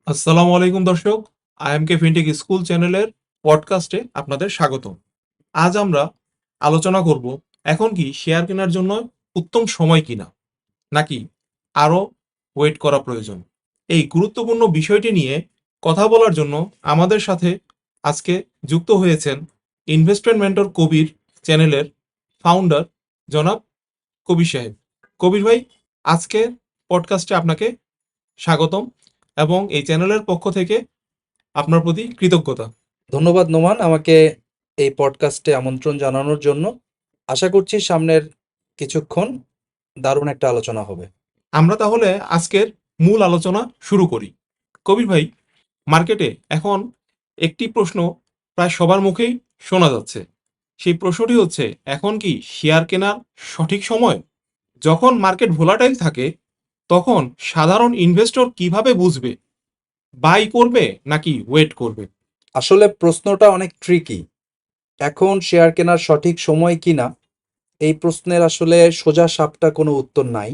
আসসালামু আলাইকুম দর্শক। আইএমকে ফিনটেক স্কুল চ্যানেলের পডকাস্টে আপনাদের স্বাগত। আজ আমরা আলোচনা করব এখন কি শেয়ার কেনার জন্য উত্তম সময় কিনা, নাকি আরও ওয়েট করা প্রয়োজন। এই গুরুত্বপূর্ণ বিষয়টি নিয়ে কথা বলার জন্য আমাদের সাথে আজকে যুক্ত হয়েছেন ইনভেস্টমেন্ট মেন্টর কবির চ্যানেলের ফাউন্ডার জনাব কবির সাহেব। কবির ভাই, আজকে পডকাস্টে আপনাকে স্বাগতম এবং এই চ্যানেলের পক্ষ থেকে আপনার প্রতি কৃতজ্ঞতা। ধন্যবাদ নোমান আমাকে এই পডকাস্টে আমন্ত্রণ জানানোর জন্য। আশা করছি সামনের কিছুক্ষণ দারুণ একটা আলোচনা হবে। আমরা তাহলে আজকের মূল আলোচনা শুরু করি। কবির ভাই, মার্কেটে এখন একটি প্রশ্ন প্রায় সবার মুখেই শোনা যাচ্ছে। সেই প্রশ্নটি হচ্ছে, এখন কি শেয়ার কেনার সঠিক সময়? যখন মার্কেট ভোলাটাইল থাকে তখন সাধারণ ইনভেস্টর কিভাবে বুঝবে বাই করবে নাকি ওয়েট করবে? আসলে প্রশ্নটা অনেক ট্রিকি। এখন শেয়ার কেনার সঠিক সময় কিনা, এই প্রশ্নের আসলে সোজা সাপটা কোনো উত্তর নাই।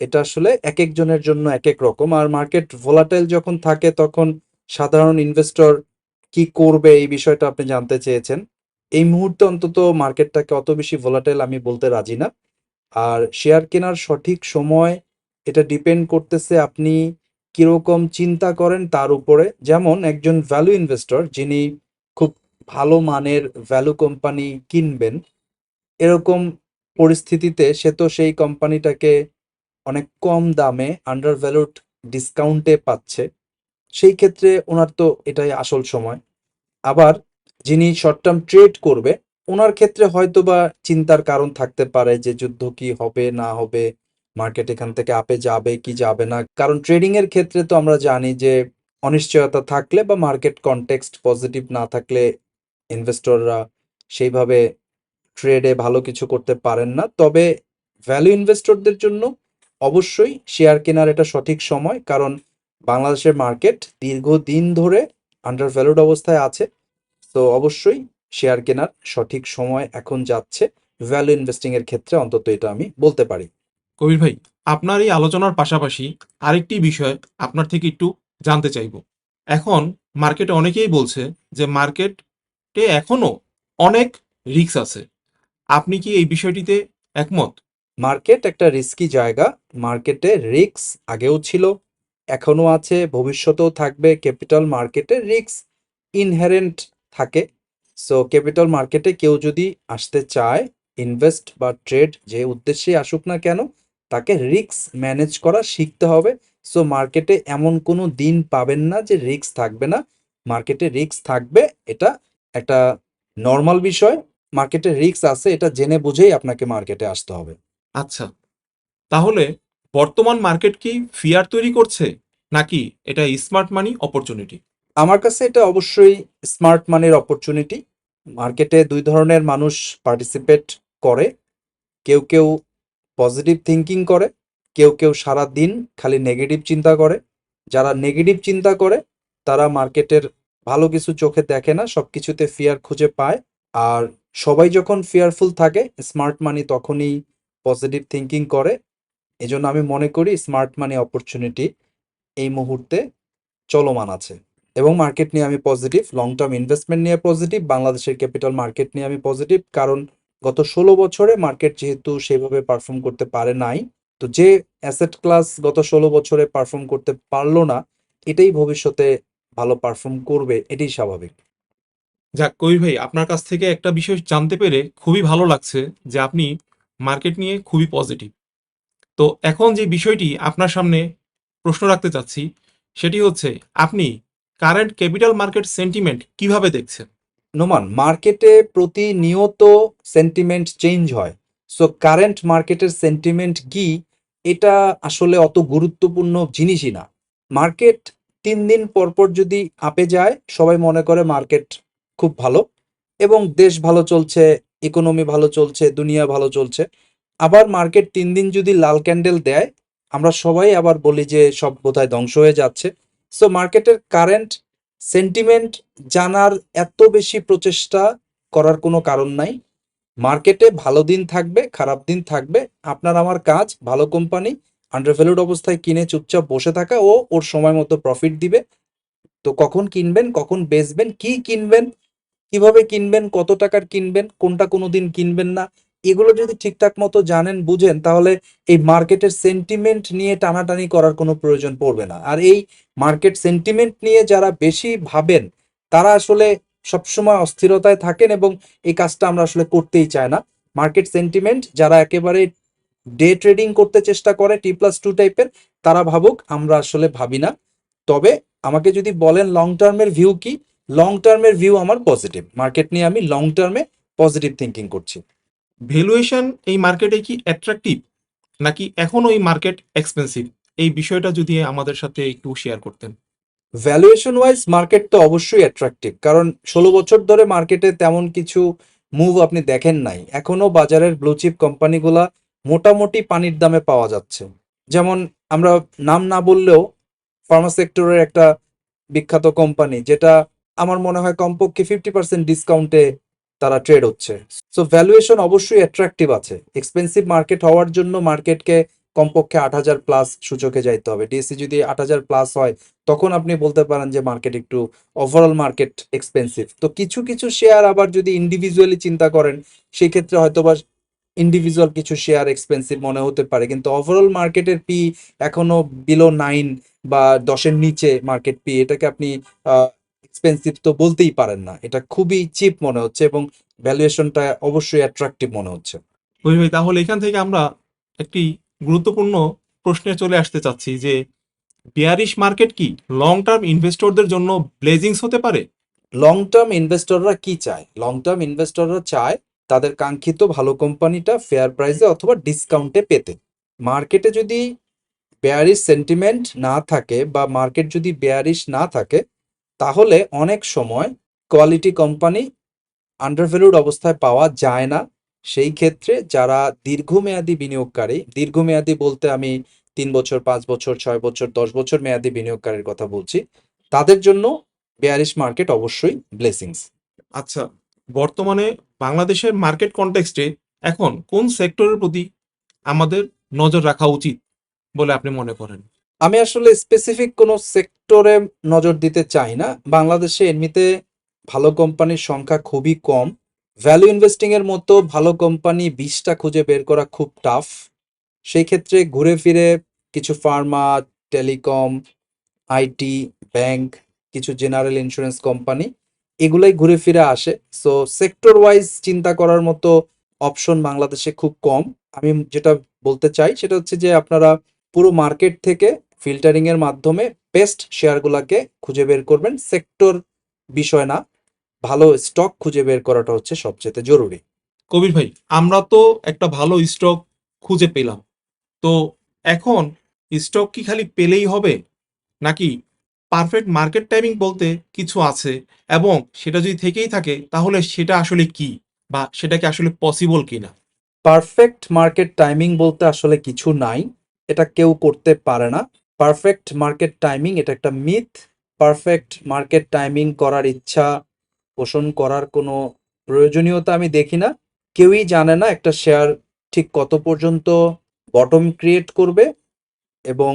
এটা আসলে এক একজনের জন্য এক এক রকম। আর মার্কেট ভোলাটাইল যখন থাকে তখন সাধারণ ইনভেস্টর কি করবে, এই বিষয়টা আপনি জানতে চেয়েছেন। এই মুহূর্তে অন্তত মার্কেটটাকে অত বেশি ভোলাটাইল আমি বলতে রাজি না। আর শেয়ার কেনার সঠিক সময় এটা ডিপেন্ড করতেছে আপনি কিরকম চিন্তা করেন তার উপরে। যেমন একজন ভ্যালু ইনভেস্টর যিনি খুব ভালো মানের ভ্যালু কোম্পানি কিনবেন, এরকম পরিস্থিতিতে সে তো সেই কোম্পানিটাকে অনেক কম দামে আন্ডার ভ্যালুড ডিসকাউন্টে পাচ্ছে। সেই ক্ষেত্রে ওনার তো এটাই আসল সময়। আবার যিনি শর্ট টার্ম ট্রেড করবে, ওনার ক্ষেত্রে হয়তো বা চিন্তার কারণ থাকতে পারে যে যুদ্ধ কি হবে না হবে, মার্কেট এখান থেকে আপে যাবে কি যাবে না। কারণ ট্রেডিং এর ক্ষেত্রে তো আমরা জানি যে অনিশ্চয়তা থাকলে বা মার্কেট কনটেক্সট পজিটিভ না থাকলে ইনভেস্টররা সেইভাবে ট্রেডে ভালো কিছু করতে পারেন না। তবে ভ্যালু ইনভেস্টরদের জন্য অবশ্যই শেয়ার কেনার এটা সঠিক সময়, কারণ বাংলাদেশের মার্কেট দীর্ঘদিন ধরে আন্ডার ভ্যালুড অবস্থায় আছে। তো অবশ্যই শেয়ার কেনার সঠিক সময় এখন যাচ্ছে ভ্যালু ইনভেস্টিং এর ক্ষেত্রে, অন্তত এটা আমি বলতে পারি। কবির ভাই, আপনার এই আলোচনার পাশাপাশি আরেকটি বিষয় আপনার থেকে একটু জানতে চাইব। এখন মার্কেটে অনেকেই বলছে যে মার্কেটে এখনো অনেক রিস্ক আছে। আপনি কি এই বিষয়টিতে একমত? মার্কেট একটা রিস্কি জায়গা। মার্কেটে রিস্ক আগেও ছিল, এখনো আছে, ভবিষ্যতেও থাকবে। ক্যাপিটাল মার্কেটে রিস্ক ইনহেরেন্ট থাকে। সো ক্যাপিটাল মার্কেটে কেউ যদি আসতে চায়, ইনভেস্ট বা ট্রেড যে উদ্দেশ্যে আসুক না কেন, তাকে রিস্ক ম্যানেজ করা শিখতে হবে। সো মার্কেটে এমন কোনো দিন পাবেন না যে রিস্ক থাকবে না। মার্কেটে রিস্ক থাকবে, এটা একটা নর্মাল বিষয়। মার্কেটে রিস্ক আছে, এটা জেনে বুঝেই আপনাকে মার্কেটে আসতে হবে। আচ্ছা, তাহলে বর্তমান মার্কেট কি ফিয়ার তৈরি করছে, নাকি এটা স্মার্ট মানি অপরচুনিটি? আমার কাছে এটা অবশ্যই স্মার্ট মানির অপরচুনিটি। মার্কেটে দুই ধরনের মানুষ পার্টিসিপেট করে। কেউ কেউ পজিটিভ থিঙ্কিং করে, কেউ কেউ সারা দিন খালি নেগেটিভ চিন্তা করে। যারা নেগেটিভ চিন্তা করে তারা মার্কেটের ভালো কিছু চোখে দেখে না, সব কিছুতে ফিয়ার খুঁজে পায়। আর সবাই যখন ফিয়ারফুল থাকে, স্মার্ট মানি তখনই পজিটিভ থিঙ্কিং করে। এজন্য আমি মনে করি স্মার্ট মানি অপরচুনিটি এই মুহূর্তে চলমান আছে। এবং মার্কেট নিয়ে আমি পজিটিভ, লং টার্ম ইনভেস্টমেন্ট নিয়ে পজিটিভ, বাংলাদেশের ক্যাপিটাল মার্কেট নিয়ে আমি পজিটিভ। কারণ গত 16 বছরে মার্কেট যেহেতু সেভাবে পারফর্ম করতে পারে নাই, তো যে অ্যাসেট ক্লাস গত 16 বছরে পারফর্ম করতে পারলো না, এটাই ভবিষ্যতে ভালো পারফর্ম করবে, এটাই স্বাভাবিক। যাক কবির ভাই, আপনার কাছ থেকে একটা বিষয় জানতে পেরে খুবই ভালো লাগছে যে আপনি মার্কেট নিয়ে খুবই পজিটিভ। তো এখন যে বিষয়টি আপনার সামনে প্রশ্ন রাখতে চাচ্ছি সেটি হচ্ছে, আপনি কারেন্ট ক্যাপিটাল মার্কেট সেন্টিমেন্ট কিভাবে দেখছেন? নোমান, মার্কেটে প্রতিনিয়ত সেন্টিমেন্ট চেঞ্জ হয়। সো কারেন্ট মার্কেটের সেন্টিমেন্ট কি, এটা আসলে অত গুরুত্বপূর্ণ জিনিসই না। মার্কেট 3 দিন পর পর যদি আপে যায়, সবাই মনে করে মার্কেট খুব ভালো এবং দেশ ভালো চলছে, ইকোনমি ভালো চলছে, দুনিয়া ভালো চলছে। আবার মার্কেট 3 দিন যদি লাল ক্যান্ডেল দেয়, আমরা সবাই আবার বলি যে সব বোধহয় ধ্বংস হয়ে যাচ্ছে। সো মার্কেটের কারেন্ট সেন্টিমেন্ট জানার এত বেশি প্রচেষ্টা করার কোনো কারণ নাই। মার্কেটে ভালো দিন থাকবে, খারাপ দিন থাকবে। আপনার আমার কাজ ভালো কোম্পানি আন্ডারভ্যালুড অবস্থায় কিনে চুপচাপ বসে থাকা ও ওর সময় মতো প্রফিট দিবে। তো কখন কিনবেন, কখন বেচবেন, কি কিনবেন, কিভাবে কিনবেন, কত টাকার কিনবেন, কোনটা কোনোদিন কিনবেন না, এগুলো যদি ঠিকঠাক মতো জানেন, বুঝেন, তাহলে এই মার্কেটের সেন্টিমেন্ট নিয়ে টানাটানি করার কোনো প্রয়োজন পড়বে না। আর এই মার্কেট সেন্টিমেন্ট নিয়ে যারা বেশি ভাবেন তারা আসলে সবসময় অস্থিরতায় থাকেন এবং এই কাজটা আমরা আসলে করতেই চাই না। মার্কেট সেন্টিমেন্ট যারা একেবারে ডে ট্রেডিং করতে চেষ্টা করে T+2 টাইপের, তারা ভাবুক, আমরা আসলে ভাবি না। তবে আমাকে যদি বলেন লং টার্মের ভিউ কি, লং টার্মের ভিউ আমার পজিটিভ। মার্কেট নিয়ে আমি লং টার্মে পজিটিভ থিঙ্কিং করছি। ভ্যালুয়েশন এই মার্কেটে কি অ্যাট্রাকটিভ নাকি এখনো এই মার্কেট এক্সপেন্সিভ? এই বিষয়টা যদি আমাদের সাথে একটু শেয়ার করতেন। ভ্যালুয়েশন ওয়াইজ মার্কেট তো অবশ্যই অ্যাট্রাকটিভ, কারণ 16 বছর ধরে মার্কেটে তেমন কিছু মুভ আপনি দেখেন নাই। এখনো বাজারের ব্লু চিপ কোম্পানিগুলা মোটামুটি পানির দামে পাওয়া যাচ্ছে। যেমন আমরা নাম না বললেও ফার্মা সেক্টরের একটা বিখ্যাত কোম্পানি, যেটা আমার মনে হয় কমপক্ষে 50% ডিসকাউন্টে তারা ট্রেড হচ্ছে। সো ভ্যালুয়েশন অবশ্যই অ্যাট্রাকটিভ আছে। এক্সপেন্সিভ মার্কেট হওয়ার জন্য মার্কেটকে কমপক্ষে 8,000 প্লাস সূচকে যাইতে হবে। ডিএসসি যদি 8,000 প্লাস হয়, তখন আপনি বলতে পারেন যে মার্কেট একটু, ওভারঅল মার্কেট এক্সপেন্সিভ। তো কিছু কিছু শেয়ার আবার যদি ইন্ডিভিজুয়ালি চিন্তা করেন, সেই ক্ষেত্রে হয়তোবা ইন্ডিভিজুয়াল কিছু শেয়ার এক্সপেন্সিভ মনে হতে পারে, কিন্তু ওভারঅল মার্কেটের পি এখনো বিলো 9 বা 10-এর নিচে মার্কেট পি, এটাকে আপনি এক্সপেন্সিভ তো বলতেই পারেন না। এটা খুবই চিপ মনে হচ্ছে এবং ভ্যালুয়েশনটা অবশ্যই অ্যাট্রাকটিভ মনে হচ্ছে। ওই ভাই, তাহলে এখান থেকে আমরা একটি গুরুত্বপূর্ণ প্রশ্নে চলে আসতে চাচ্ছি যে বিয়ারিশ মার্কেট কি লং টার্ম ইনভেস্টরদের জন্য ব্লেজিংস হতে পারে? লং টার্ম ইনভেস্টররা কি চায়? লং টার্ম ইনভেস্টররা চায় তাদের কাঙ্ক্ষিত ভালো কোম্পানিটা ফেয়ার প্রাইসে অথবা ডিসকাউন্টে পেতে। মার্কেটে যদি বেয়ারিশ সেন্টিমেন্ট না থাকে বা মার্কেট যদি বেয়ারিশ না থাকে, তাহলে অনেক সময় কোয়ালিটি কোম্পানি আন্ডারভ্যালুড অবস্থায় পাওয়া যায় না। সেই ক্ষেত্রে যারা দীর্ঘমেয়াদী বিনিয়োগকারী, দীর্ঘমেয়াদী বলতে আমি 3 বছর, 5 বছর, 6 বছর, 10 বছর মেয়াদী বিনিয়োগকারীর কথা বলছি, তাদের জন্য বেয়ারিশ মার্কেট অবশ্যই ব্লেসিংস। আচ্ছা, বর্তমানে বাংলাদেশের মার্কেট কনটেক্সটে এখন কোন সেক্টরের প্রতি আমাদের নজর রাখা উচিত বলে আপনি মনে করেন? আমি আসলে স্পেসিফিক কোনো সেক্টরে নজর দিতে চাই না। বাংলাদেশে এমনিতে ভালো কোম্পানির সংখ্যা খুবই কম। ভ্যালু ইনভেস্টিং এর মতো ভালো কোম্পানি 20টা খুঁজে বের করা খুব টাফ। সেই ক্ষেত্রে ঘুরে ফিরে কিছু ফার্মা, টেলিকম, আইটি, ব্যাংক, কিছু জেনারেল ইন্স্যুরেন্স কোম্পানি, এগুলাই ঘুরে ফিরে আসে। সো সেক্টর ওয়াইজ চিন্তা করার মতো অপশন বাংলাদেশে খুব কম। আমি যেটা বলতে চাই সেটা হচ্ছে যে আপনারা পুরো মার্কেট থেকে ফিল্টারিং এর মাধ্যমে বেস্ট শেয়ারগুলোকে খুঁজে বের করবেন। সেক্টর বিষয় না, ভালো স্টক খুঁজে বের করাটা হচ্ছে সবচেয়ে জরুরি। কবির ভাই, আমরা তো একটা ভালো স্টক খুঁজে পেলাম, তো এখন স্টক কি খালি পেলেই হবে নাকি পারফেক্ট মার্কেট টাইমিং বলতে কিছু আছে, এবং সেটা যদি থেকেই থাকে তাহলে সেটা আসলে কি, বা সেটা কি আসলে পসিবল কিনা? পারফেক্ট মার্কেট টাইমিং বলতে আসলে কিছু নাই, এটা কেউ করতে পারে না। পারফেক্ট মার্কেট টাইমিং এটা একটা মিথ। পারফেক্ট মার্কেট টাইমিং করার ইচ্ছা পোষণ করার কোনো প্রয়োজনীয়তা আমি দেখি না। কেউই জানে না একটা শেয়ার ঠিক কত পর্যন্ত বটম ক্রিয়েট করবে এবং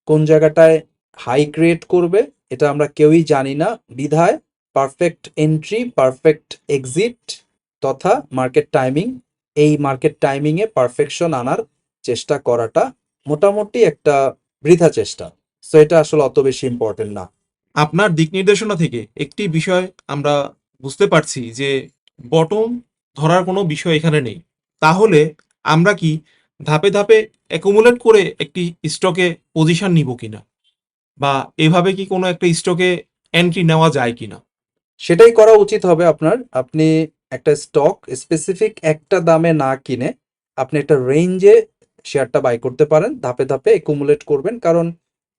কোন জায়গাটায় হাই ক্রিয়েট করবে, এটা আমরা কেউই জানি না। বিধায় পারফেক্ট এন্ট্রি, পারফেক্ট এক্সিট তথা মার্কেট টাইমিং, এই মার্কেট টাইমিংয়ে পারফেকশন আনার চেষ্টা করাটা মোটামুটি একটা বৃথা চেষ্টা। সো এটা আসলে অত বেশি ইম্পর্টেন্ট না। আপনার দিক নির্দেশনা থেকে একটি বিষয় আমরা বুঝতে পারছি যে বটম ধরার কোনো বিষয় এখানে নেই। তাহলে আমরা কি ধাপে ধাপে অ্যাকুমুলেট করে একটি স্টকে পজিশন নিব কিনা, বা এভাবে কি কোনো একটা স্টকে এন্ট্রি নেওয়া যায় কিনা? সেটাই করা উচিত হবে আপনার। আপনি একটা স্টক স্পেসিফিক একটা দামে না কিনে আপনি একটা রেঞ্জে শেয়ারটা বাই করতে পারেন, ধাপে ধাপে একুমুলেট করবেন। কারণ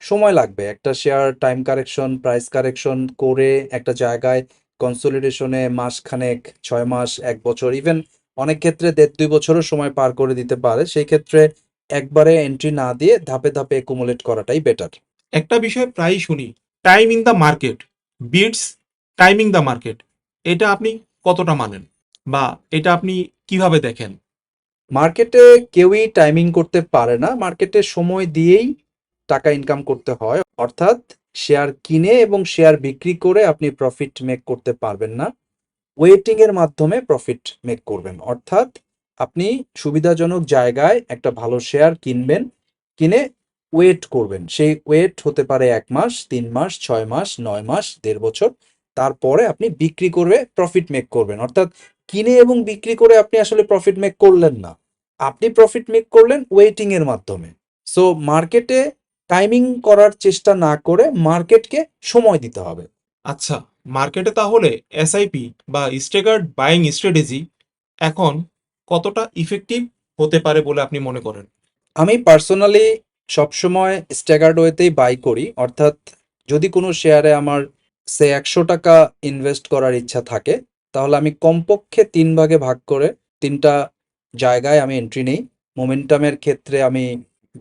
সময় লাগবে একটা share time correction, price correction করে একটা জায়গায় কনসোলিডেশনে মাসখানেক, 6 মাস, 1 বছর, ইভেন অনেক ক্ষেত্রে 1.5-2 বছরও সময় পার করে দিতে পারে। সেই ক্ষেত্রে একবারে এন্ট্রি না দিয়ে ধাপে ধাপে একুমুলেট করাটাই বেটার। একটা বিষয় প্রায়ই শুনি, time in the market beats timing the market. এটা আপনি কতটা মানেন, বা এটা আপনি কিভাবে দেখেন? মার্কেটে কেউই টাইমিং করতে পারে না। মার্কেটে সময় দিয়েই টাকা ইনকাম করতে হয়। অর্থাৎ শেয়ার কিনে এবং শেয়ার বিক্রি করে আপনি প্রফিট মেক করতে পারবেন না। ওয়েটিং এর মাধ্যমে প্রফিট মেক করবেন। অর্থাৎ আপনি সুবিধাজনক জায়গায় একটা ভালো শেয়ার কিনবেন, কিনে ওয়েট করবেন। সেই ওয়েট হতে পারে ১ মাস, ৩ মাস, ৬ মাস, ৯ মাস, ১.৫ বছর। তারপরে আপনি বিক্রি করে প্রফিট মেক করবেন। অর্থাৎ কিনে এবং বিক্রি করে আপনি আসলে প্রফিট মেক করলেন না। আপনি প্রফিট মেক করলেন ওয়েটিং এর মাধ্যমে। সো মার্কেটে টাইমিং করার চেষ্টা না করে মার্কেটকে সময় দিতে হবে। আচ্ছা, মার্কেটে তাহলে এসআইপি বা স্ট্যাগার্ড বাইং স্ট্র্যাটেজি এখন কতটা ইফেক্টিভ হতে পারে বলে আপনি মনে করেন? আমি পার্সোনালি সবসময় স্ট্যাগার্ড ওয়েতেই বাই করি। অর্থাৎ যদি কোনো শেয়ারে আমার ৳১০০ ইনভেস্ট করার ইচ্ছা থাকে, তাহলে আমি কমপক্ষে ৩ ভাগে ভাগ করে ৩টা জায়গায় আমি এন্ট্রি নেই। মোমেন্টামের ক্ষেত্রে আমি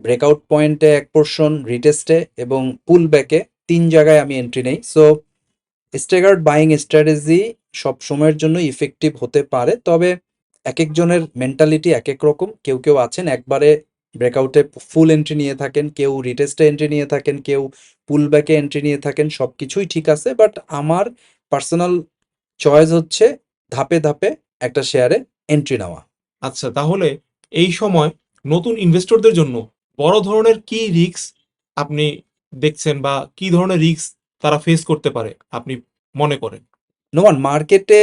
ব্রেকআউট পয়েন্টে ১ পোরশন, রিটেস্টে এবং পুল ব্যাকে ৩ জায়গায় আমি এন্ট্রি নেই। সো স্ট্যাগার্ড বাইং স্ট্র্যাটেজি সবসময়ের জন্য ইফেক্টিভ হতে পারে। তবে একেকজনের মেন্টালিটি একেক রকম। কেউ আছেন একবারে ব্রেকআউটে ফুল এন্ট্রি নিয়ে থাকেন, কেউ রিটেস্টে এন্ট্রি নিয়ে থাকেন, কেউ পুল ব্যাকে এন্ট্রি নিয়ে থাকেন। সবকিছুই ঠিক আছে। বাট আমার পার্সোনাল চয়েস হচ্ছে ধাপে, ধাপে একটা শেয়ারে এন্ট্রি নেওয়া। আচ্ছা, তাহলে এই সময় নতুন ইনভেস্টরদের জন্য বড় ধরনের কি রিস্ক আপনি দেখছেন বা কি ধরনের রিস্ক তারা ফেস করতে পারে আপনি মনে করেন? নোমান, মার্কেটে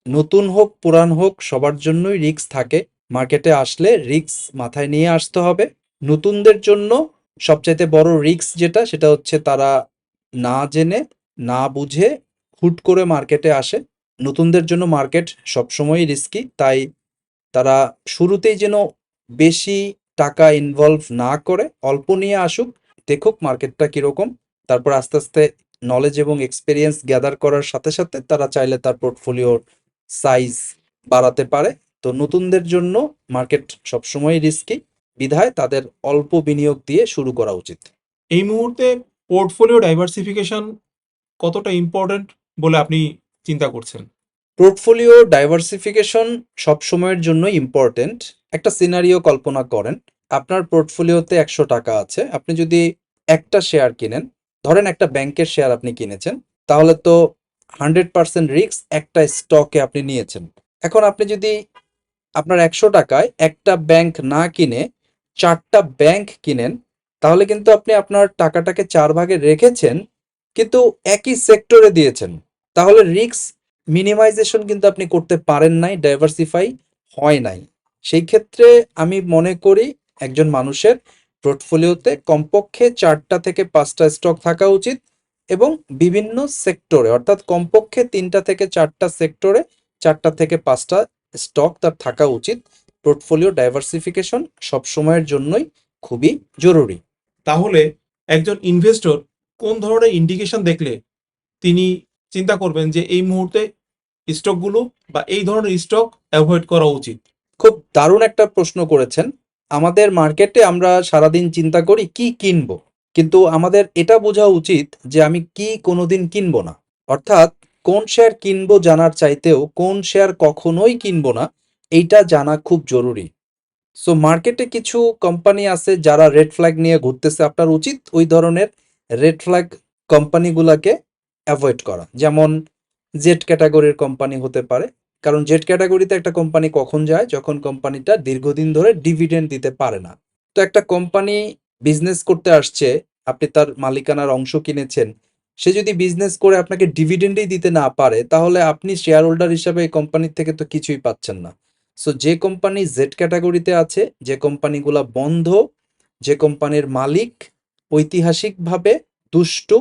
নতুন হোক পুরান হোক সবার জন্যই রিস্ক থাকে। মার্কেটে আসলে রিস্ক মাথায় নিয়ে আসতে হবে। নতুনদের জন্য সবচাইতে বড় রিস্ক যেটা সেটা হচ্ছে তারা না জেনে না বুঝে হুট করে মার্কেটে আসে। নতুনদের জন্য মার্কেট সবসময়ই রিস্কি। তাই তারা শুরুতেই যেন বেশি টাকা ইনভলভ না করে অল্প নিয়ে আসুক, দেখুক মার্কেটটা কিরকম। তারপর আস্তে আস্তে নলেজ এবং এক্সপিরিয়েন্স গ্যাদার করার সাথে সাথে তারা চাইলে তার পোর্টফোলিওর সাইজ বাড়াতে পারে। তো নতুনদের জন্য মার্কেট সবসময় রিস্কি, বিধায় তাদের অল্প বিনিয়োগ দিয়ে শুরু করা উচিত। এই মুহূর্তে পোর্টফোলিও ডাইভার্সিফিকেশন কতটা ইম্পর্ট্যান্ট বলে আপনি চিন্তা করছেন? পোর্টফোলিও ডাইভার্সিফিকেশন সবসময়ের জন্য ইম্পর্টেন্ট। একটা সিনারিও কল্পনা করেন, আপনার পোর্টফোলিওতে ৳১০০ আছে। আপনি যদি একটা শেয়ার কিনেন, ধরেন একটা ব্যাংকের শেয়ার আপনি কিনেছেন, তাহলে তো 100% রিস্ক একটা স্টকে আপনি নিয়েছেন। এখন আপনি যদি আপনার ৳১০০ একটা ব্যাংক না কিনে ৪টা ব্যাংক কিনেন, তাহলে কিন্তু আপনি আপনার টাকাটাকে ৪ ভাগে রেখেছেন, কিন্তু একই সেক্টরে দিয়েছেন। তাহলে রিস্ক মিনিমাইজেশন কিন্তু আপনি করতে পারেন নাই, ডাইভার্সিফাই হয় নাই। সেই ক্ষেত্রে আমি মনে করি একজন মানুষের পোর্টফোলিওতে কমপক্ষে ৪টা থেকে ৫টা স্টক থাকা উচিত এবং বিভিন্ন সেক্টরে, অর্থাৎ কমপক্ষে ৩টা থেকে ৪টা সেক্টরে ৪টা থেকে ৫টা স্টক তার থাকা উচিত। পোর্টফোলিও ডাইভার্সিফিকেশন সবসময়ের জন্যই খুবই জরুরি। তাহলে একজন ইনভেস্টর কোন ধরনের ইন্ডিকেশন দেখলে তিনি চিন্তা করবেন যে এই মুহূর্তে স্টকগুলো বা এই ধরনের স্টক অ্যাভয়েড করা উচিত? খুব দারুণ একটা প্রশ্ন করেছেন। আমাদের মার্কেটে আমরা সারাদিন চিন্তা করি কি কিনবো, কিন্তু আমাদের এটা বোঝা উচিত যে আমি কি কোনোদিন কিনবো না। অর্থাৎ কোন শেয়ার কিনবো জানার চাইতেও কোন শেয়ার কখনোই কিনবো না, এইটা জানা খুব জরুরি। সো মার্কেটে কিছু কোম্পানি আছে যারা রেড ফ্ল্যাগ নিয়ে ঘুরতেছে, আপনার উচিত ওই ধরনের রেড ফ্ল্যাগ কোম্পানিগুলাকে অ্যাভয়েড করা। যেমন জেড ক্যাটাগরির কোম্পানি হতে পারে, কারণ জেড ক্যাটাগরিতে একটা কোম্পানি কখন যায়, যখন কোম্পানিটা দীর্ঘদিন ধরে ডিভিডেন্ড দিতে পারে না। তো একটা কোম্পানি বিজনেস করতে আসছে, আপনি তার মালিকানার অংশ কিনেছেন, সে যদি বিজনেস করে আপনাকে ডিভিডেন্ডই দিতে না পারে, তাহলে আপনি শেয়ার হোল্ডার হিসাবে এই কোম্পানির থেকে তো কিছুই পাচ্ছেন না। সো যে কোম্পানি জেড ক্যাটাগরিতে আছে, যে কোম্পানিগুলা বন্ধ, যে কোম্পানির মালিক ঐতিহাসিকভাবে দুষ্টু,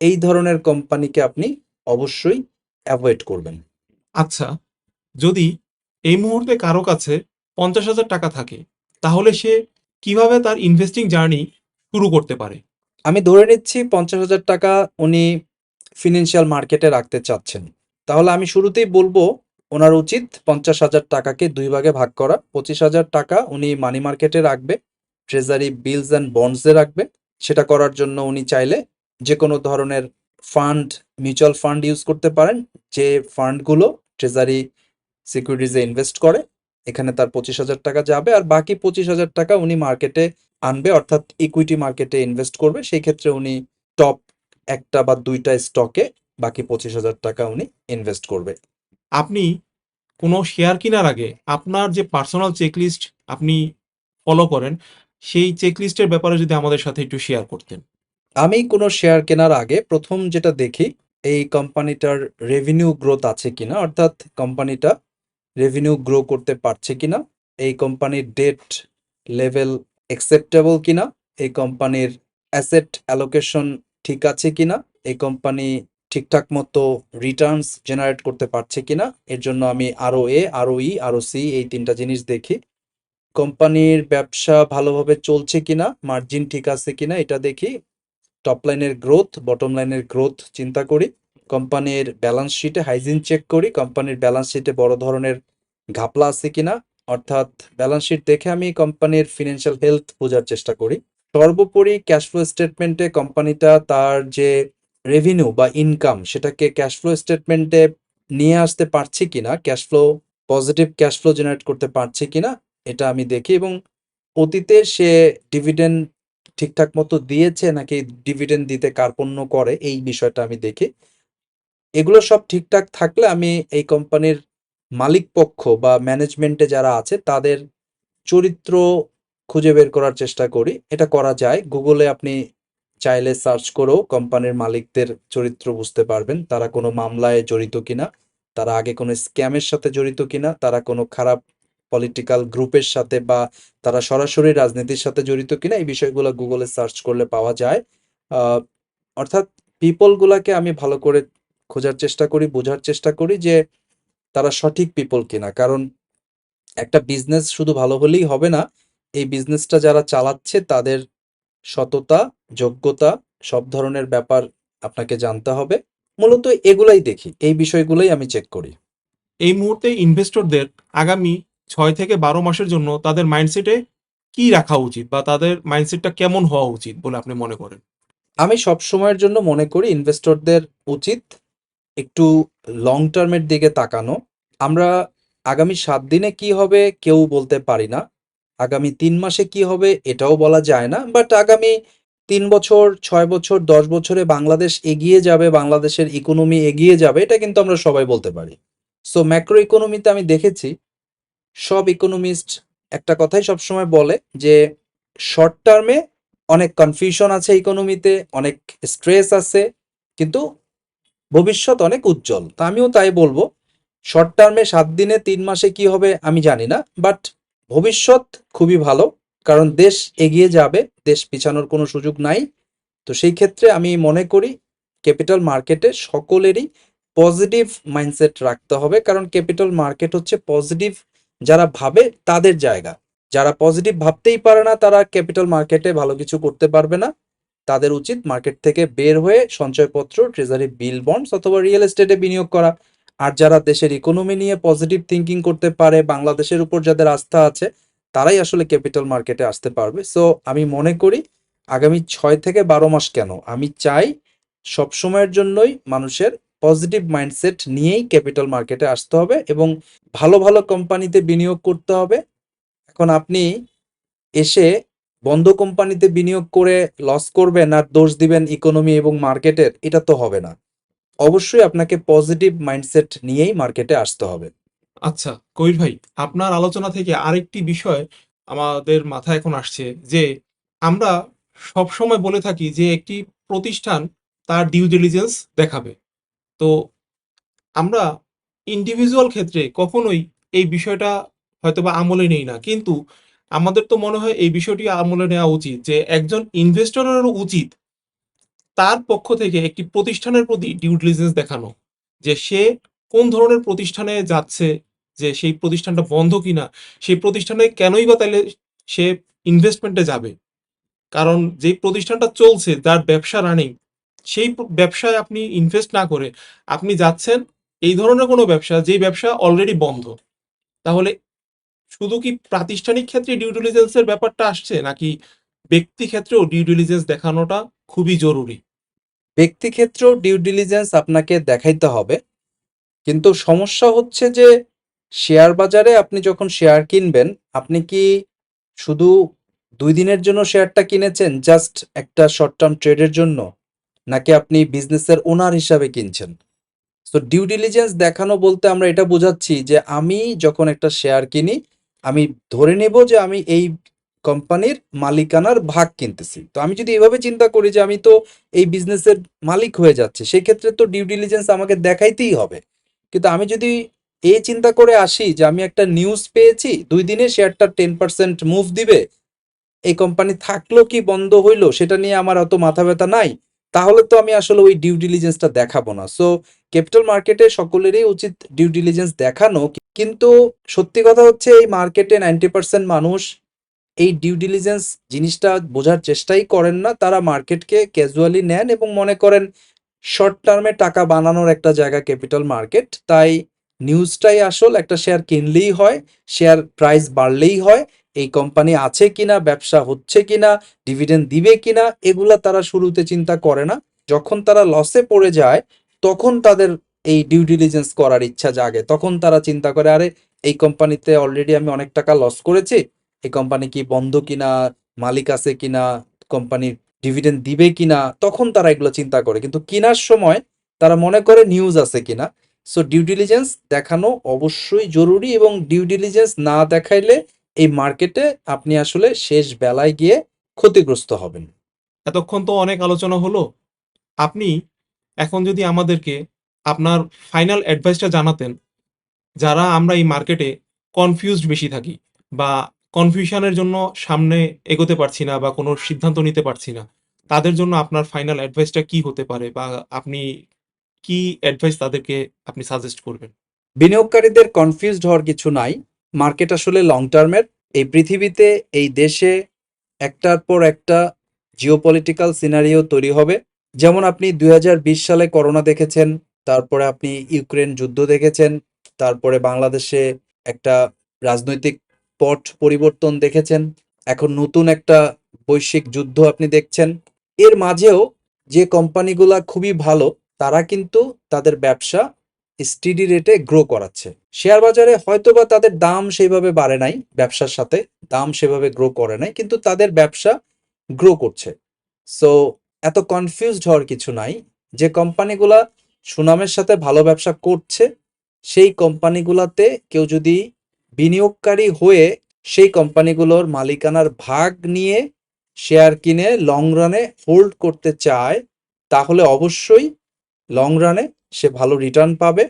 এই ধরনের কোম্পানিকে আপনি অবশ্যই অ্যাভয়েড করবেন। আচ্ছা, যদি এই মুহূর্তে কারো কাছে ৫০,০০০ থাকে, তাহলে সে কিভাবে তার ইনভেস্টিং জার্নি শুরু করতে পারে? আমি ধরে নিচ্ছি ৳৫০,০০০ উনি ফিনান্সিয়াল মার্কেটে রাখতে চাচ্ছেন। তাহলে আমি শুরুতেই বলবো ওনার উচিত ৳৫০,০০০ কে ২ ভাগে ভাগ করা। ৳২৫,০০০ উনি মানি মার্কেটে রাখবে, ট্রেজারি বিলস অ্যান্ড বন্ডসে রাখবে। সেটা করার জন্য উনি চাইলে যেকোনো ধরনের ফান্ড, মিউচুয়াল ফান্ড ইউজ করতে পারেন, যে ফান্ডগুলো ট্রেজারি সিকিউরিটিজে ইনভেস্ট করে। এখানে তার 25,000 টাকা যাবে, আর বাকি 25,000 টাকা উনি মার্কেটে আনবে, অর্থাৎ ইকুইটি মার্কেটে ইনভেস্ট করবে। সেই ক্ষেত্রে উনি টপ 1টা বা 2টা স্টকে বাকি 25,000 টাকা উনি ইনভেস্ট করবে। আপনি কোনো শেয়ার কেনার আগে আপনার যে পার্সোনাল চেকলিস্ট আপনি ফলো করেন, সেই চেকলিস্টের ব্যাপারে যদি আমাদের সাথে একটু শেয়ার করতেন। আমি কোনো শেয়ার কেনার আগে প্রথম যেটা দেখি, এই কোম্পানিটার রেভিনিউ গ্রোথ আছে কিনা, অর্থাৎ কোম্পানিটা রেভিনিউ গ্রো করতে পারছে কিনা, এই কোম্পানির ডেট লেভেল অ্যাকসেপ্টেবল কিনা, এই কোম্পানির অ্যাসেট অ্যালোকেশন ঠিক আছে কিনা, এই কোম্পানি ঠিকঠাক মতো রিটার্নস জেনারেট করতে পারছে কিনা। এর জন্য আমি আরওএ, আরওই, আরওসি এই 3টা জিনিস দেখি। কোম্পানির ব্যবসা ভালোভাবে চলছে কিনা, মার্জিন ঠিক আছে কিনা এটা দেখি। টপ লাইনের গ্রোথ, বটম লাইনের গ্রোথ চিন্তা করি। কোম্পানির ব্যালেন্স শিটে হাইজিন চেক করি, কোম্পানির ব্যালেন্স শিটে বড় ধরনের ঘাপলা আছে কিনা, অর্থাৎ ব্যালেন্স শিট দেখে আমি কোম্পানির ফিনান্সিয়াল হেলথ বোঝার চেষ্টা করি। সর্বোপরি ক্যাশ ফ্লো স্টেটমেন্টে কোম্পানিটা তার যে রেভিনিউ বা ইনকাম সেটাকে ক্যাশ ফ্লো স্টেটমেন্টে নিয়ে আসতে পারছে কিনা, cash flow positive case flow generate করতে পারছে কিনা এটা আমি দেখি, এবং অতীতে সে ডিভিডেন্ড ঠিকঠাক মতো দিয়েছে নাকি ডিভিডেন্ড দিতে কার্পণ্য করে এই বিষয়টা আমি দেখি। এগুলো সব ঠিকঠাক থাকলে আমি এই কোম্পানির মালিক পক্ষ বা ম্যানেজমেন্টে যারা আছে তাদের চরিত্র খুঁজে বের করার চেষ্টা করি। এটা করা যায়, গুগলে আপনি চাইলে সার্চ করেও কোম্পানির মালিকদের চরিত্র বুঝতে পারবেন, তারা কোনো মামলায় জড়িত কিনা, তারা আগে কোনো স্ক্যামের সাথে জড়িত কিনা, তারা কোনো খারাপ পলিটিক্যাল গ্রুপের সাথে বা তারা সরাসরি রাজনীতির সাথে জড়িত কিনা, এই বিষয়গুলো গুগলে সার্চ করলে পাওয়া যায়। আহ, অর্থাৎ পিপল গুলাকে আমি ভালো করে খোঁজার চেষ্টা করি, বোঝার চেষ্টা করি যে তারা সঠিক পিপল কিনা। কারণ একটা বিজনেস শুধু ভালো হলেই হবে না, এই বিজনেসটা যারা চালাচ্ছে তাদের সততা, যোগ্যতা, সব ধরনের ব্যাপার আপনাকে জানতে হবে। মূলত এগুলাই দেখি, এই বিষয়গুলোই আমি চেক করি। এই মুহূর্তে ইনভেস্টরদের আগামী 6 থেকে 12 মাসের জন্য তাদের মাইন্ডসেটে কি রাখা উচিত বা তাদের মাইন্ডসেটটা কেমন হওয়া উচিত বলে আপনি মনে করেন? আমি সব সময়ের জন্য মনে করি ইনভেস্টরদের উচিত একটু লং টার্মের দিকে তাকানো। আমরা আগামী 7 দিনে কি হবে কেউ বলতে পারি না, আগামী 3 মাসে কি হবে এটাও বলা যায় না, বাট আগামী 3 বছর, 6 বছর, 10 বছরে বাংলাদেশ এগিয়ে যাবে, বাংলাদেশের ইকোনমি এগিয়ে যাবে, এটা কিন্তু আমরা সবাই বলতে পারি। সো ম্যাক্রো ইকোনমিতে আমি দেখেছি সব ইকোনমিস্ট একটা কথাই সবসময় বলে যে শর্ট টার্মে অনেক কনফিউশন আছে ইকোনমিতে, অনেক স্ট্রেস আছে, কিন্তু ভবিষ্যৎ অনেক উজ্জ্বল। তো আমিও তাই বলবো, শর্ট টার্মে 7 দিনে 3 মাসে কি হবে আমি জানি না, বাট ভবিষ্যৎ খুবই ভালো, কারণ দেশ এগিয়ে যাবে, দেশ পিছানোর কোনো সুযোগ নাই। তো সেই ক্ষেত্রে আমি মনে করি ক্যাপিটাল মার্কেটে সকলেরই পজিটিভ মাইন্ডসেট রাখতে হবে, কারণ ক্যাপিটাল মার্কেট হচ্ছে পজিটিভ যারা ভাবে তাদের জায়গা। যারা পজিটিভ ভাবতেই পারে না তারা ক্যাপিটাল মার্কেটে ভালো কিছু করতে পারবে না। তাদের উচিত মার্কেট থেকে বের হয়ে সঞ্চয়পত্র, ট্রেজারি বিল, বন্ডস অথবা রিয়েল এস্টেটে বিনিয়োগ করা। আর যারা দেশের ইকোনমি নিয়ে পজিটিভ থিঙ্কিং করতে পারে, বাংলাদেশের উপর যাদের আস্থা আছে, তারাই আসলে ক্যাপিটাল মার্কেটে আসতে পারবে। সো আমি মনে করি আগামী 6 থেকে 12 মাস কেন, আমি চাই সবসময়ের জন্যই মানুষের পজিটিভ মাইন্ডসেট নিয়েই ক্যাপিটাল মার্কেটে আসতে হবে এবং ভালো ভালো কোম্পানিতে বিনিয়োগ করতে হবে। এখন আপনি এসে বন্ধ কোম্পানিতে বিনিয়োগ করে লস করবেন আর দোষ দিবেন ইকোনমি এবং মার্কেটের, এটা তো হবে না। অবশ্যই আপনাকে পজিটিভ মাইন্ডসেট নিয়েই মার্কেটে আসতে হবে। আচ্ছা, কবির ভাই, আপনার আলোচনা থেকে আরেকটি বিষয় আমাদের মাথায় এখন আসছে যে আমরা সবসময় বলে থাকি যে একটি প্রতিষ্ঠান তার ডিউ ডিলিজেন্স দেখাবে। তো আমরা ইন্ডিভিজুয়াল ক্ষেত্রে কখনোই এই বিষয়টা হয়তোবা আমলে নেই না। কিন্তু আমাদের তো মনে হয় এই বিষয়টি আমলে নেওয়া উচিত যে একজন ইনভেস্টরেরও উচিত তার পক্ষ থেকে একটি প্রতিষ্ঠানের প্রতি ডিউ ডিলিজেন্স দেখানো। যে সে কোন ধরনের প্রতিষ্ঠানে যাচ্ছে, যে সেই প্রতিষ্ঠানটা বন্ধ কিনা, সেই প্রতিষ্ঠানে কেনই বা তাইলে সে ইনভেস্টমেন্টে যাবে। কারণ যেই প্রতিষ্ঠানটা চলছে, যার ব্যবসা রানিং, সেই ব্যবসায় আপনি ইনভেস্ট না করে আপনি যাচ্ছেন এই ধরনের কোনো ব্যবসা যেই ব্যবসা অলরেডি বন্ধ। তাহলে শুধু কি প্রাতিষ্ঠানিক ক্ষেত্রে ডিউ ডিলিজেন্স এর ব্যাপারটা আসছে, নাকি ব্যক্তি ক্ষেত্রেও ডিউ ডিলিজেন্স দেখানোটা খুবই জরুরি? ব্যক্তি ক্ষেত্রেও ডিউ ডিলিজেন্স আপনাকে দেখাইতে হবে, কিন্তু সমস্যা হচ্ছে যে শেয়ার বাজারে আপনি যখন শেয়ার কিনবেন, আপনি কি শুধু ২ দিনের জন্য শেয়ারটা কিনেছেন জাস্ট একটা শর্ট টার্ম ট্রেডের জন্য? নাকি আপনি বিজনেসের ওনার হিসাবে কিনছেন? সো ডিউ ডিলিজেন্স দেখানো বলতে আমরা এটা বোঝাচ্ছি যে আমি যখন একটা শেয়ার কিনি, আমি ধরে নেব যে আমি এই কোম্পানির মালিকানার ভাগ কিনতেছি। তো আমি যদি এভাবে চিন্তা করি যে আমি তো এই বিজনেসের মালিক হয়ে যাচ্ছি, সেক্ষেত্রে তো ডিউ ডিলিজেন্স আমাকে দেখাইতেই হবে। কিন্তু আমি যদি এই চিন্তা করে আসি যে আমি একটা নিউজ পেয়েছি ২ দিনে শেয়ারটা 10% মুভ দিবে, এই কোম্পানি থাকলো কি বন্ধ হইলো সেটা নিয়ে আমার অত মাথা ব্যথা নাই, তাহলে তো আমি আসলে ওই ডিউ ডিলিজেন্সটা দেখাবো না। সো ক্যাপিটাল মার্কেটে সকলেরই উচিত ডিউ ডিলিজেন্স দেখানো, কিন্তু সত্যি কথা হচ্ছে এই মার্কেটে 90% মানুষ এই ডিউ ডিলিজেন্স জিনিসটা বোঝার চেষ্টাই করেন না। তারা মার্কেটকে ক্যাজুয়ালি নেন এবং মনে করেন শর্ট টার্মে টাকা বানানোর একটা জায়গা ক্যাপিটাল মার্কেট। তাই নিউজটাই আসল, একটা শেয়ার কিনলেই হয়, শেয়ার প্রাইস বাড়লেই হয়, এই কোম্পানি আছে কিনা, ব্যবসা হচ্ছে কিনা, ডিভিডেন্ড দিবে কিনা, এগুলা তারা শুরুতে চিন্তা করে না। যখন তারা লসে পড়ে যায় তখন তাদের এই ডিউ ডিলিজেন্স করার ইচ্ছা জাগে। তখন তারা চিন্তা করে, আরে এই কোম্পানিতে অলরেডি আমি অনেক টাকা লস করেছি, এই কোম্পানি কি বন্ধ কিনা, মালিক আছে কিনা, কোম্পানি ডিভিডেন্ড দিবে কিনা, তখন তারা এগুলো চিন্তা করে। কিন্তু কেনার সময় তারা মনে করে নিউজ আছে কিনা। সো ডিউ ডিলিজেন্স দেখানো অবশ্যই জরুরি, এবং ডিউ ডিলিজেন্স না দেখাইলে এই মার্কেটে আপনি আসলে শেষ বেলায় গিয়ে ক্ষতিগ্রস্ত হবেন। এতক্ষণ তো অনেক আলোচনা হলো। আপনি এখন যদি আমাদেরকে আপনার ফাইনাল অ্যাডভাইসটা জানাতেন, যারা আমরা এই মার্কেটে কনফিউজড বেশি থাকি বা কনফিউশনের জন্য সামনে এগোতে পারছি না বা কোনো সিদ্ধান্ত নিতে পারছি না, তাদের জন্য আপনার ফাইনাল অ্যাডভাইসটা কি হতে পারে বা আপনি কি অ্যাডভাইস তাদেরকে আপনি সাজেস্ট করবেন? বিনিয়োগকারীদের কনফিউজড হওয়ার কিছু নাই। মার্কেট আসলে লং টার্মের। এই পৃথিবীতে, এই দেশে একটার পর একটা জিওপলিটিক্যাল সিনারিও তৈরি হবে। যেমন আপনি ২০২০ সালে করোনা দেখেছেন, তারপরে আপনি ইউক্রেন যুদ্ধ দেখেছেন, তারপরে বাংলাদেশে একটা রাজনৈতিক পট পরিবর্তন দেখেছেন, এখন নতুন একটা বৈশ্বিক যুদ্ধ আপনি দেখছেন। এর মাঝেও যে কোম্পানিগুলা খুবই ভালো, তারা কিন্তু তাদের ব্যবসা স্টেডি রেটে গ্রো করাচ্ছে। শেয়ার বাজারে হয়তোবা তাদের দাম সেইভাবে বাড়ে নাই, ব্যবসার সাথে দাম সেভাবে গ্রো করে নাই, কিন্তু তাদের ব্যবসা গ্রো করছে। সো এত কনফিউজড হওয়ার কিছু নাই। যে কোম্পানিগুলা সুনামের সাথে ভালো ব্যবসা করছে, সেই কোম্পানিগুলাতে কেউ যদি বিনিয়োগকারী হয়ে সেই কোম্পানিগুলোর মালিকানার ভাগ নিয়ে শেয়ার কিনে লং রানে হোল্ড করতে চায়, তাহলে অবশ্যই লং রানে সে ভালো রিটার্ন পাবে।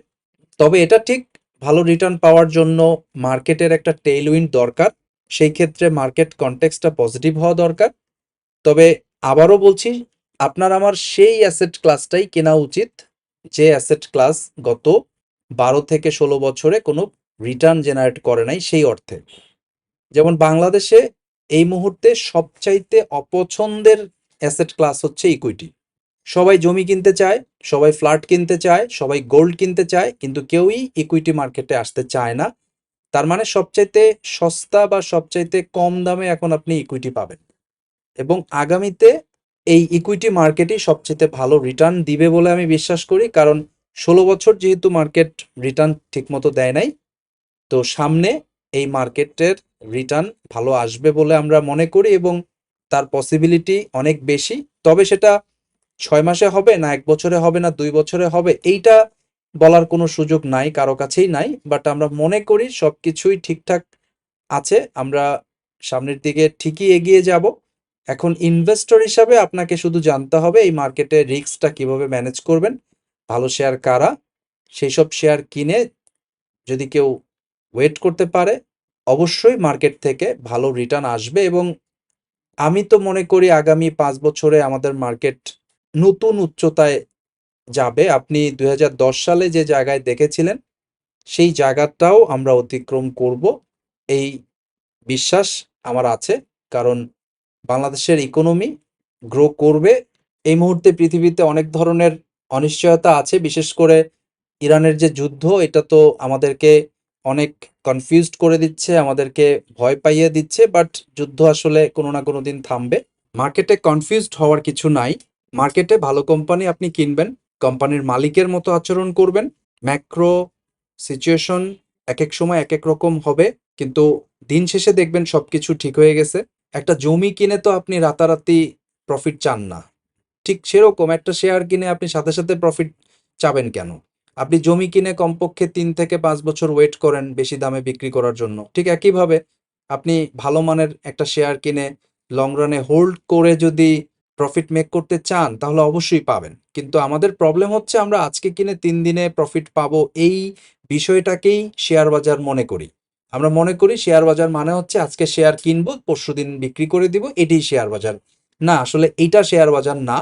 তবে এটা ঠিক, ভালো রিটার্ন পাওয়ার জন্য মার্কেটের একটা টেইলউইন্ড দরকার। সেই ক্ষেত্রে মার্কেট কনটেক্সটটা পজিটিভ হওয়া দরকার। তবে আবারও বলছি, আপনার আমার সেই অ্যাসেট ক্লাসটাই কেনা উচিত যে অ্যাসেট ক্লাস গত ১২ থেকে ১৬ বছরে কোনো রিটার্ন জেনারেট করে নাই সেই অর্থে। যেমন বাংলাদেশে এই মুহূর্তে সবচাইতে অপছন্দের অ্যাসেট ক্লাস হচ্ছে ইকুইটি। সবাই জমি কিনতে চায়, সবাই ফ্ল্যাট কিনতে চায়, সবাই গোল্ড কিনতে চায়, কিন্তু কেউই ইকুইটি মার্কেটে আসতে চায় না। তার মানে সবচাইতে সস্তা বা সবচাইতে কম দামে এখন আপনি ইকুইটি পাবেন, এবং আগামীতে এই ইকুইটি মার্কেটই সবচেয়ে ভালো রিটার্ন দিবে বলে আমি বিশ্বাস করি। কারণ ১৬ বছর যেহেতু মার্কেট রিটার্ন ঠিকমতো দেয় নাই, তো সামনে এই মার্কেটের রিটার্ন ভালো আসবে বলে আমরা মনে করি, এবং তার পসিবিলিটি অনেক বেশি। তবে সেটা ৬ মাসে হবে না, ১ বছরে হবে না, ২ বছরে হবে, এইটা বলার কোনো সুযোগ নাই, কারো কাছেই নাই। বাট আমরা মনে করি সবকিছুই ঠিকঠাক আছে, আমরা সামনের দিকে ঠিকই এগিয়ে যাব। এখন ইনভেস্টর হিসাবে আপনাকে শুধু জানতে হবে এই মার্কেটে রিস্কটা কিভাবে ম্যানেজ করবেন, ভালো শেয়ার কারা, সেই সব শেয়ার কিনে যদি কেউ ওয়েট করতে পারে, অবশ্যই মার্কেট থেকে ভালো রিটার্ন আসবে। এবং আমি তো মনে করি আগামী ৫ বছরে আমাদের মার্কেট নতুন উচ্চতায় যাবে। আপনি ২০১০ সালে যে জায়গায় দেখেছিলেন, সেই জায়গাটাও আমরা অতিক্রম করব, এই বিশ্বাস আমার আছে। কারণ বাংলাদেশের ইকোনমি গ্রো করবে। এই মুহূর্তে পৃথিবীতে অনেক ধরনের অনিশ্চয়তা আছে, বিশেষ করে ইরানের যে যুদ্ধ, এটা তো আমাদেরকে অনেক কনফিউজড করে দিচ্ছে, আমাদেরকে ভয় পাইয়ে দিচ্ছে। বাট যুদ্ধ আসলে কোনো না কোনো দিন থামবে। মার্কেটে কনফিউজড হওয়ার কিছু নাই। মার্কেটে ভালো কোম্পানি আপনি কিনবেন, কোম্পানির মালিকের মতো আচরণ করবেন, ম্যাক্রো সিচুয়েশন এক এক সময় এক এক রকম হবে, কিন্তু দিন শেষে দেখবেন সবকিছু ঠিক হয়ে গেছে। একটা জমি কিনে তো আপনি রাতারাতি প্রফিট চান না। ঠিক সেরকম একটা শেয়ার কিনে আপনি সাথে সাথে প্রফিট চাবেন কেন? আপনি জমি কিনে কমপক্ষে ৩ থেকে ৫ বছর ওয়েট করেন বেশি দামে বিক্রি করার জন্য। ঠিক একইভাবে আপনি ভালো মানের একটা শেয়ার কিনে লং রানে হোল্ড করে যদি প্রফিট মেক করতে চান তাহলে অবশ্যই পাবেন। কিন্তু আমাদের প্রবলেম হচ্ছে আমরা আজকে কিনে ৩ দিনে প্রফিট পাবো এই বিষয়টাকেই শেয়ার বাজার মনে করি। আমরা মনে করি শেয়ার বাজার মানে হচ্ছে আজকে শেয়ার কিনবো, পরশুদিন বিক্রি করে দিব, এটাই শেয়ার বাজার। না, আসলে এইটা শেয়ার বাজার না।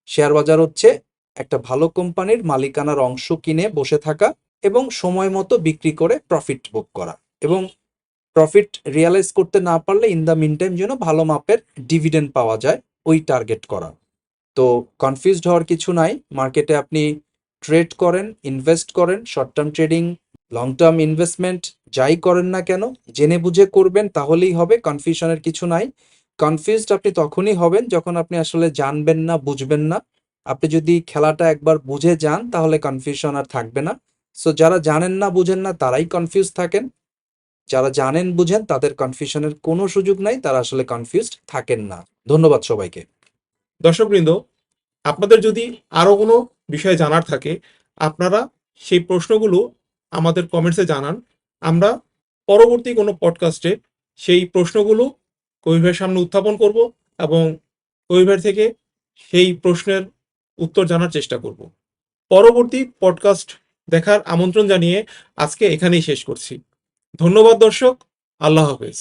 শেয়ার বাজার হচ্ছে একটা ভালো কোম্পানির মালিকানার অংশ কিনে বসে থাকা এবং সময় মতো বিক্রি করে প্রফিট ভোগ করা, এবং প্রফিট রিয়ালাইজ করতে না পারলে ইন দ্য মিন টাইম যেন ভালো মাপের ডিভিডেন্ড পাওয়া যায়, ওই টার্গেট করা। তো কনফিউজড হওয়ার কিছু নাই। মার্কেটে আপনি ট্রেড করেন, ইনভেস্ট করেন, short term trading, long term investment, যাই করেন না কেন জেনে বুঝে করবেন, তাহলেই হবে। কনফিউশনের কিছু নাই। কনফিউজড আপনি তখনই হবেন যখন আপনি আসলে জানবেন না, বুঝবেন না। আপনি যদি খেলাটা একবার বুঝে যান তাহলে কনফিউশন আর থাকবে না। সো যারা জানেন না, বুঝেন না, তারাই কনফিউজ থাকেন। যারা জানেন বুঝেন তাদের কনফিউশনের কোনো সুযোগ নাই, তারা আসলে কনফিউজড থাকেন না। ধন্যবাদ সবাইকে। দর্শকবৃন্দ, আপনাদের যদি আরো কোনো বিষয় জানার থাকে, আপনারা সেই প্রশ্নগুলো আমাদের কমেন্টসে জানান। আমরা পরবর্তী কোনো পডকাস্টে সেই প্রশ্নগুলো কবির ভাইয়ের সামনে উত্থাপন করব এবং কবির ভাইয়ের থেকে সেই প্রশ্নের উত্তর জানার চেষ্টা করব। পরবর্তী পডকাস্ট দেখার আমন্ত্রণ জানিয়ে আজকে এখানেই শেষ করছি। ধন্যবাদ দর্শক। আল্লাহ হাফেজ।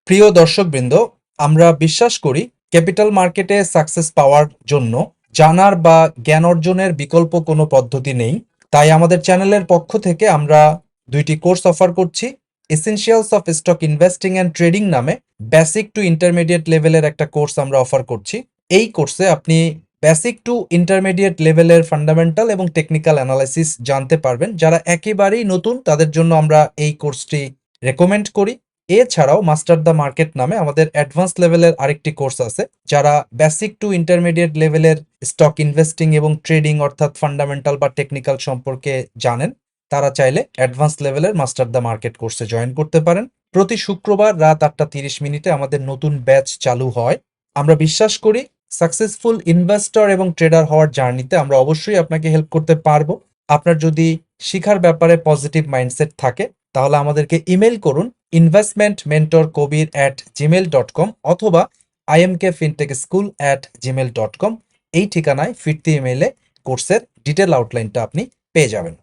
প্রিয় দর্শকবৃন্দ, আমরা বিশ্বাস করি ক্যাপিটাল মার্কেটে সাকসেস পাওয়ার জন্য জানার বা জ্ঞান অর্জনের বিকল্প কোনো পদ্ধতি নেই। তাই আমাদের চ্যানেলের পক্ষ থেকে আমরা 2টি কোর্স অফার করছি। Essentials of stock investing and trading নামে বেসিক টু ইন্টারমিডিয়েট লেভেলের একটা কোর্স আমরা অফার করছি। এই কোর্সে আপনি বেসিক টু ইন্টারমিডিয়েট লেভেলের ফান্ডামেন্টাল এবং টেকনিক্যাল অ্যানালাইসিস জানতে পারবেন। যারা একেবারেই নতুন তাদের জন্য আমরা এই কোর্সটি রেকমেন্ড করি। এছাড়াও মাস্টার দ্য মার্কেট নামে আমাদের অ্যাডভান্স লেভেলের আরেকটি কোর্স আছে। যারা বেসিক টু ইন্টারমিডিয়েট লেভেলের স্টক ইনভেস্টিং এবং ট্রেডিং অর্থাৎ ফান্ডামেন্টাল বা টেকনিক্যাল সম্পর্কে জানেন, তারা চাইলে অ্যাডভান্স লেভেলের মাস্টার দ্য মার্কেট কোর্সে জয়েন করতে পারেন। প্রতি শুক্রবার রাত 8:30 আমাদের নতুন ব্যাচ চালু হয়। আমরা বিশ্বাস করি সাকসেসফুল ইনভেস্টর এবং ট্রেডার হওয়ার জার্নিতে আমরা অবশ্যই আপনাকে হেল্প করতে পারবো। আপনার যদি শিখার ব্যাপারে পজিটিভ মাইন্ডসেট থাকে তাহলে আমাদেরকে ইমেল করুন investmentkobir@gmail.com অথবা imkfintechschool@gmail.com। এই ঠিকানায় ফিরতি ইমেইলে কোর্সের ডিটেল আউটলাইনটা আপনি পেয়ে যাবেন।